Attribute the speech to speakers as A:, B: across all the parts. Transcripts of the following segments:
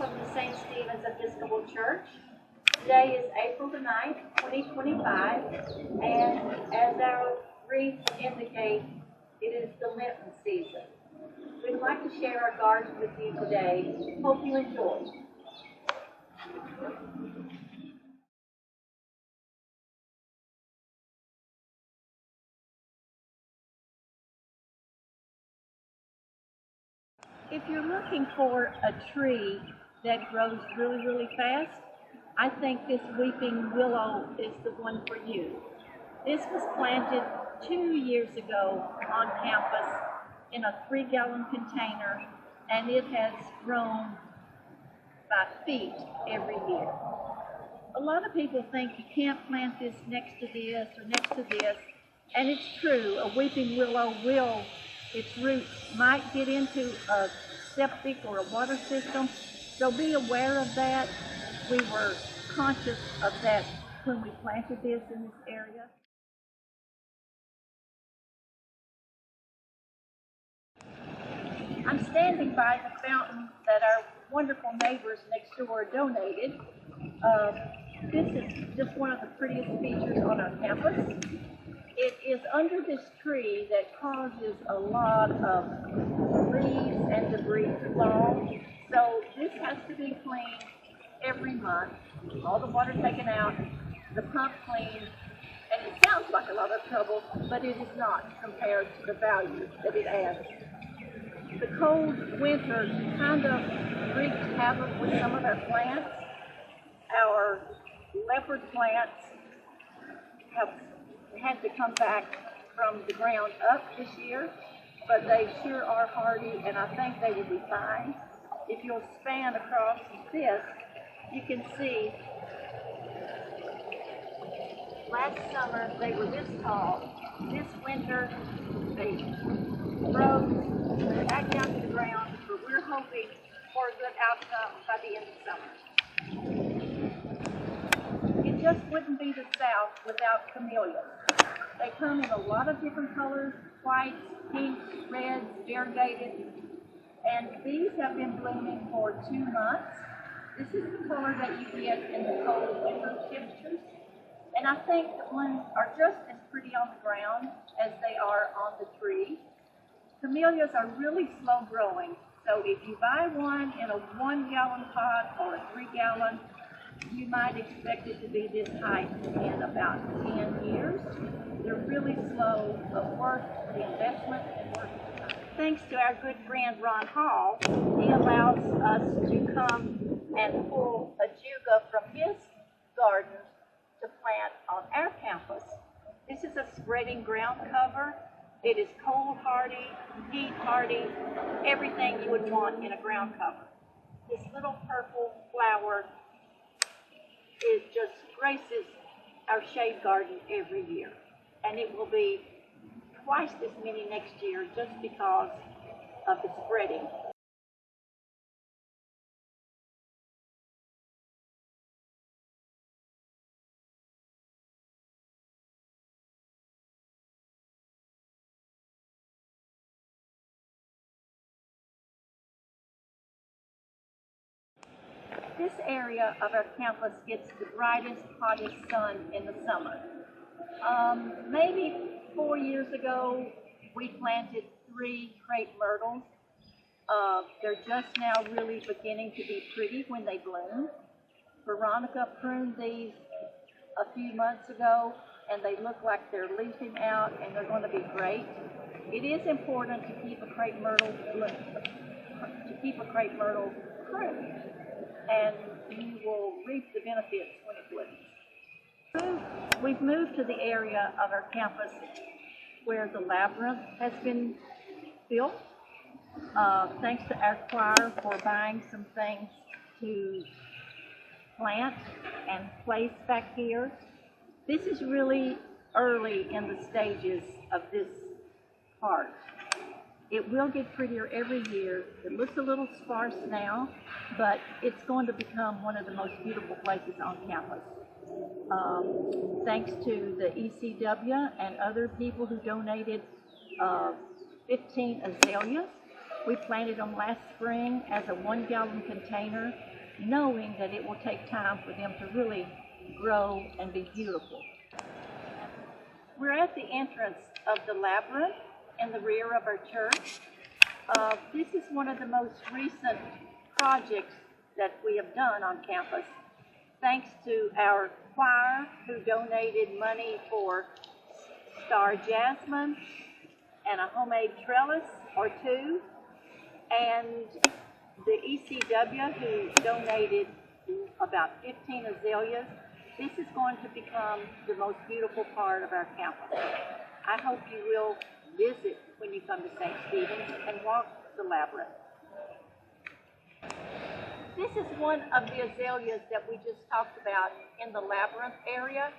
A: from the St. Stephen's Episcopal Church. Today is April the 9th, 2025, and as our wreath indicates, it is the Lenten season. We'd like to share our garden with you today. Hope you enjoy. If you're looking for a tree that grows really, really fast, I think this weeping willow is the one for you. This was planted 2 years ago on campus in a 3-gallon container, and it has grown by feet every year. A lot of people think you can't plant this next to this or next to this, and it's true. A weeping willow its roots might get into a septic or a water system, so be aware of that. We were conscious of that when we planted this in this area. I'm standing by the fountain that our wonderful neighbors next door donated. This is just one of the prettiest features on our campus. It is under this tree that causes a lot of leaves and debris to fall. So this has to be cleaned every month. All the water taken out, the pump cleaned, and it sounds like a lot of trouble, but it is not compared to the value that it adds. The cold winter kind of wreaked havoc with some of our plants. Our leopard plants have had to come back from the ground up this year, but they sure are hardy, and I think they will be fine. If you'll span across this, you can see last summer they were this tall. This winter they rose back down to the ground, but we're hoping for a good outcome by the end of summer. It just wouldn't be the South without camellias. They come in a lot of different colors: whites, pinks, reds, variegated, and these have been blooming for 2 months. This is the color that you get in the cold winter temperatures, and I think the ones are just as pretty on the ground as they are on the tree. Camellias are really slow growing, so if you buy one in a 1-gallon pot or a 3-gallon, you might expect it to be this height in about 10 years. They're really slow, but worth the investment and worth the time. Thanks to our good friend Ron Hall, he allows us to come and pull a juga from his garden to plant on our campus. This is a spreading ground cover. It is cold hardy, heat hardy, everything you would want in a ground cover. This little purple flower just graces our shade garden every year, and it will be twice this many next year just because of the spreading. This area of our campus gets the brightest, hottest sun in the summer. Maybe 4 years ago, we planted 3 crepe myrtles. They're just now really beginning to be pretty when they bloom. Veronica pruned these a few months ago, and they look like they're leafing out, and they're going to be great. It is important to keep a crepe myrtle pruned, and you will reap the benefits when it blooms. We've moved to the area of our campus where the labyrinth has been built. Thanks to our choir for buying some things to plant and place back here. This is really early in the stages of this park. It will get prettier every year. It looks a little sparse now, but it's going to become one of the most beautiful places on campus. Thanks to the ECW and other people who donated 15 azaleas. We planted them last spring as a 1-gallon container, knowing that it will take time for them to really grow and be beautiful. We're at the entrance of the labyrinth in the rear of our church. This is one of the most recent projects that we have done on campus, thanks to our choir who donated money for star jasmine and a homemade trellis or two, and the ECW who donated about 15 azaleas. This is going to become the most beautiful part of our campus. I hope you will visit when you come to St. Stephen's and walk the labyrinth. This is one of the azaleas that we just talked about in the labyrinth area.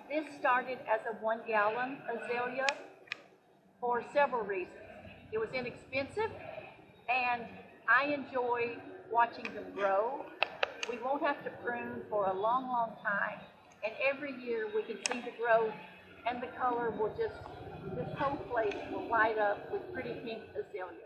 A: This started as a 1-gallon azalea for several reasons. It was inexpensive, and I enjoy watching them grow. We won't have to prune for a long, long time, and every year we can see the growth, and the color will just, this whole place will light up with pretty pink azaleas.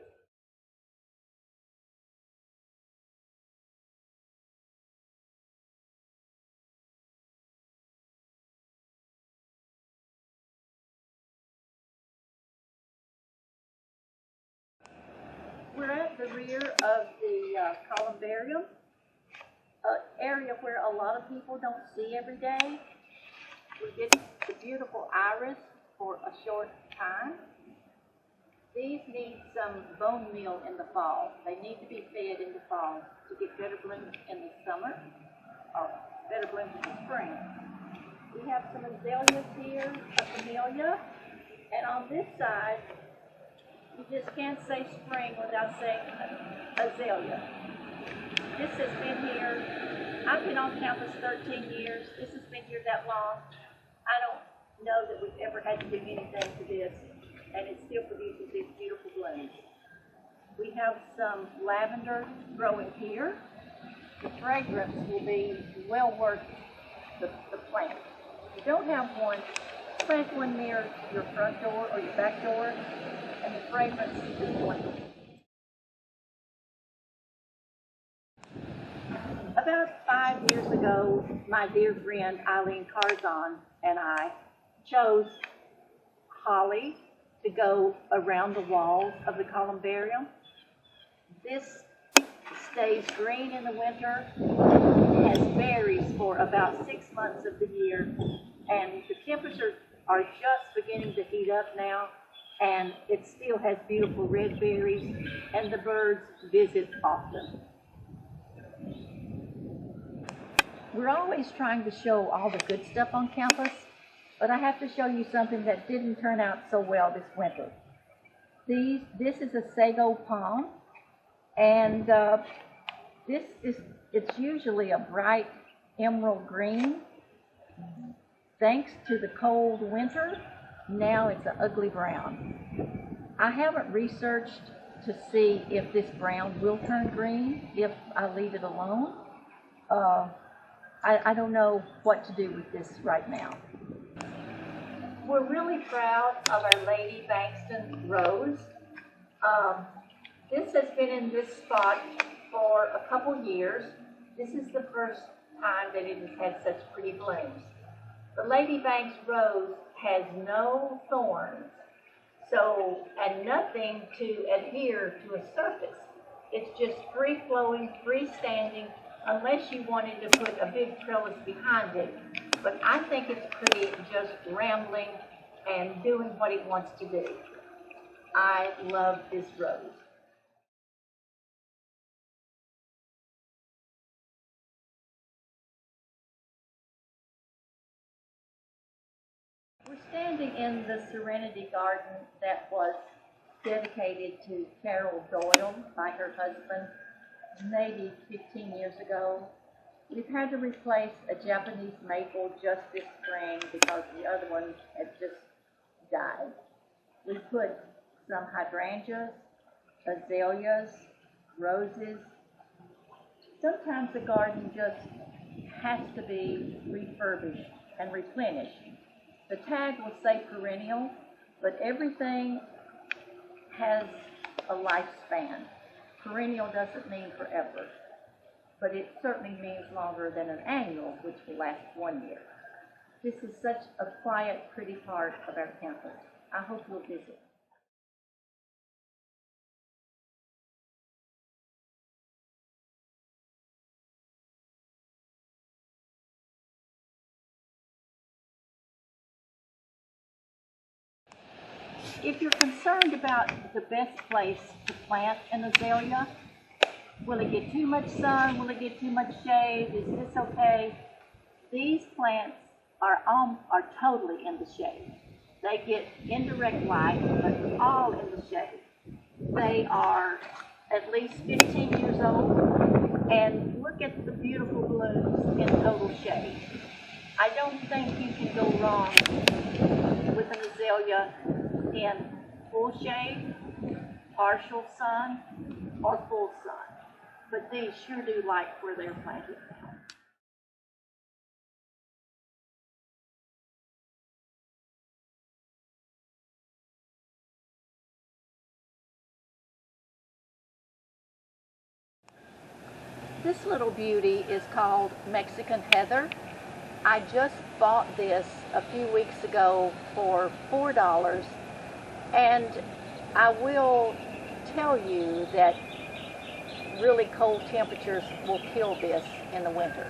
A: We're at the rear of the columbarium, an area where a lot of people don't see every day. We get the beautiful iris for a short time. These need some bone meal in the fall. They need to be fed in the fall to get better blooms in the summer, or better blooms in the spring. We have some azaleas here, a camellia, and on this side, you just can't say spring without saying azalea. This has been here, I've been on campus 13 years. This has been here that long. I don't know that we've ever had to do anything to this, and it still produces these beautiful blooms. We have some lavender growing here. The fragrance will be well worth the plant. If you don't have one, plant one near your front door or your back door, and the fragrance is wonderful. About 5 years ago, my dear friend Eileen Carzon and I chose holly to go around the walls of the columbarium. This stays green in the winter, has berries for about 6 months of the year, and the temperatures are just beginning to heat up now, and it still has beautiful red berries, and the birds visit often. We're always trying to show all the good stuff on campus, but I have to show you something that didn't turn out so well this winter. This is a sago palm, and it's usually a bright emerald green. Thanks to the cold winter, now it's an ugly brown. I haven't researched to see if this brown will turn green if I leave it alone. I don't know what to do with this right now. We're really proud of our Lady Bankston rose. This has been in this spot for a couple years. This is the first time that it has had such pretty blooms. The Lady Banks rose has no thorns, and nothing to adhere to a surface. It's just free-flowing, freestanding, unless you wanted to put a big trellis behind it. But I think it's pretty just rambling and doing what it wants to do. I love this rose. We're standing in the Serenity Garden that was dedicated to Carol Doyle by her husband maybe 15 years ago. We've had to replace a Japanese maple just this spring because the other one had just died. We put some hydrangeas, azaleas, roses. Sometimes the garden just has to be refurbished and replenished. The tag will say perennial, but everything has a lifespan. Perennial doesn't mean forever. but it certainly means longer than an annual, which will last 1 year. This is such a quiet, pretty part of our campus. I hope you'll visit. If you're concerned about the best place to plant an azalea, will it get too much sun? Will it get too much shade? Is this okay? These plants are totally in the shade. They get indirect light, but they're all in the shade. They are at least 15 years old, and look at the beautiful blooms in total shade. I don't think you can go wrong with an azalea in full shade, partial sun, or full sun. But these sure do like where they're planted now. This little beauty is called Mexican Heather. I just bought this a few weeks ago for $4, and I will tell you that really cold temperatures will kill this in the winter.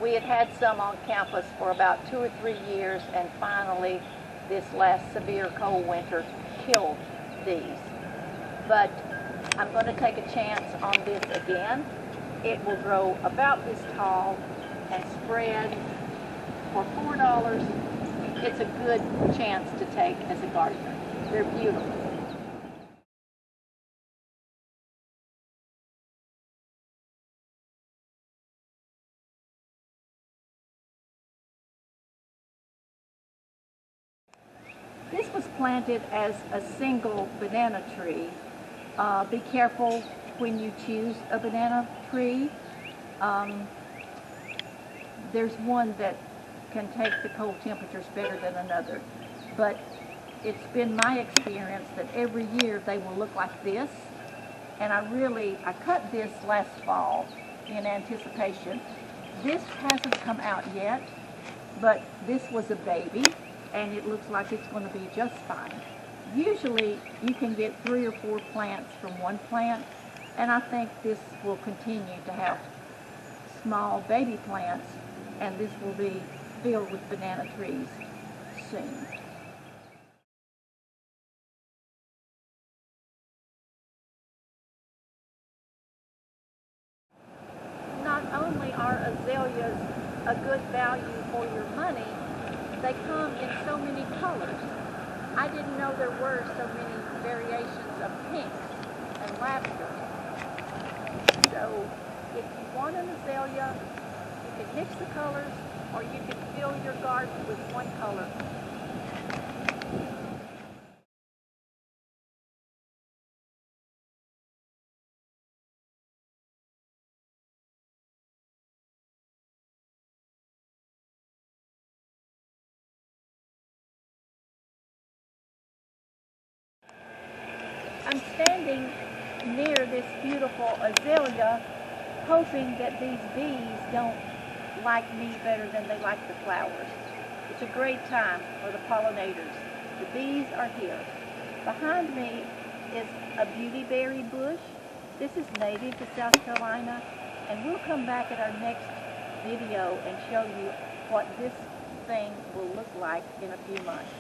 A: We had had some on campus for about 2 or 3 years, and finally this last severe cold winter killed these. But I'm going to take a chance on this again. It will grow about this tall and spread for $4. It's a good chance to take as a gardener. They're beautiful. This was planted as a single banana tree. Be careful when you choose a banana tree. There's one that can take the cold temperatures better than another. But it's been my experience that every year they will look like this. And I cut this last fall in anticipation. This hasn't come out yet, but this was a baby, and it looks like it's going to be just fine. Usually you can get 3 or 4 plants from one plant, and I think this will continue to have small baby plants, and this will be filled with banana trees soon. Not only are azaleas a good value for your money, they come in so many colors. I didn't know there were so many variations of pinks and lavender. So if you want an azalea, you can mix the colors, or you can fill your garden with one color. I'm standing near this beautiful azalea, hoping that these bees don't like me better than they like the flowers. It's a great time for the pollinators. The bees are here. Behind me is a beautyberry bush. This is native to South Carolina, and we'll come back at our next video and show you what this thing will look like in a few months.